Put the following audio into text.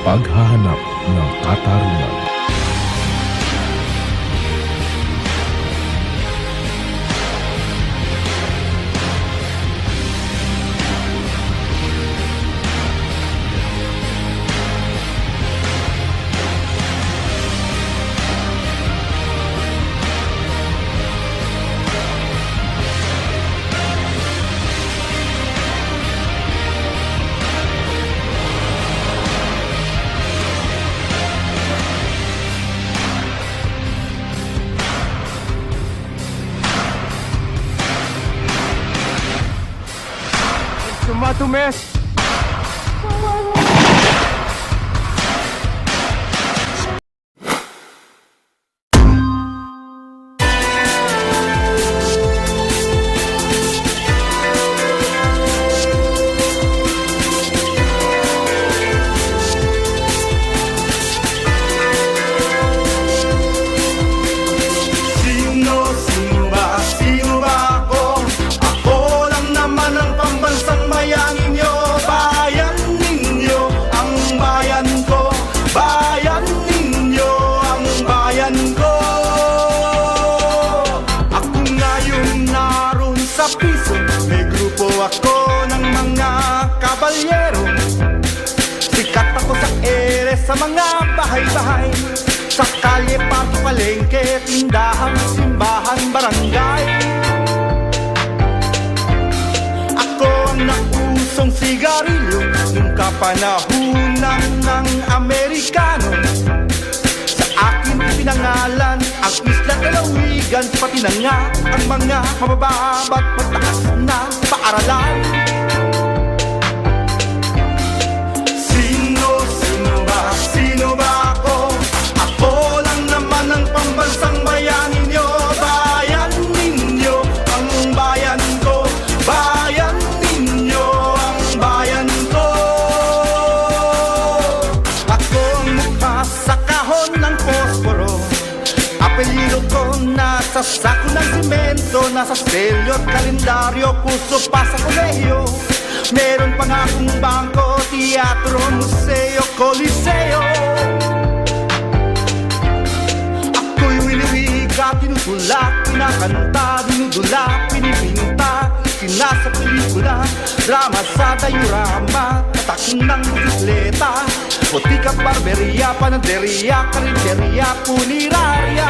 paghahanap ng katarungan. Matumes! Sino ba ako? Ako lang naman ang pambansang bayanin nyo. Bayan ninyo, ang bayan ko. Bayan ninyo, ang bayan ko. Ako ngayon naroon sa piso. May grupo ako ng mga kabalyero. Sikat ako sa ere, sa mga bahay-bahay, sa kalye, parto, palengke, tindahan, simbahan, barangay. Ako ang nausong sigarilyo nung kapanahunan ng Amerikano. Sa akin pinangalan ang Isla Dalawigan, pati na nga ang mga mabababa't mataas na paaralan. Sino ba ako? Ako lang naman ang pambansang bayanin nyo. Bayan ninyo, ang bayan ko. Bayan ninyo, ang bayan ko. Ako ang mukha sa kahon ng posporo. Apelyido ko nasa sako ng simento, nasa selyo at kalendaryo, kurso pa sa kolehiyo. Meron pa nga akong bangko, teatro, museo, koliseo. Ako'y winiwika, tinutulak, pinakanta, dinudula, pinipinta, isinasa pelikula, drama sa diorama, tatakong ng bisikleta, botika, barberia, panaderia, karinderya, punerarya.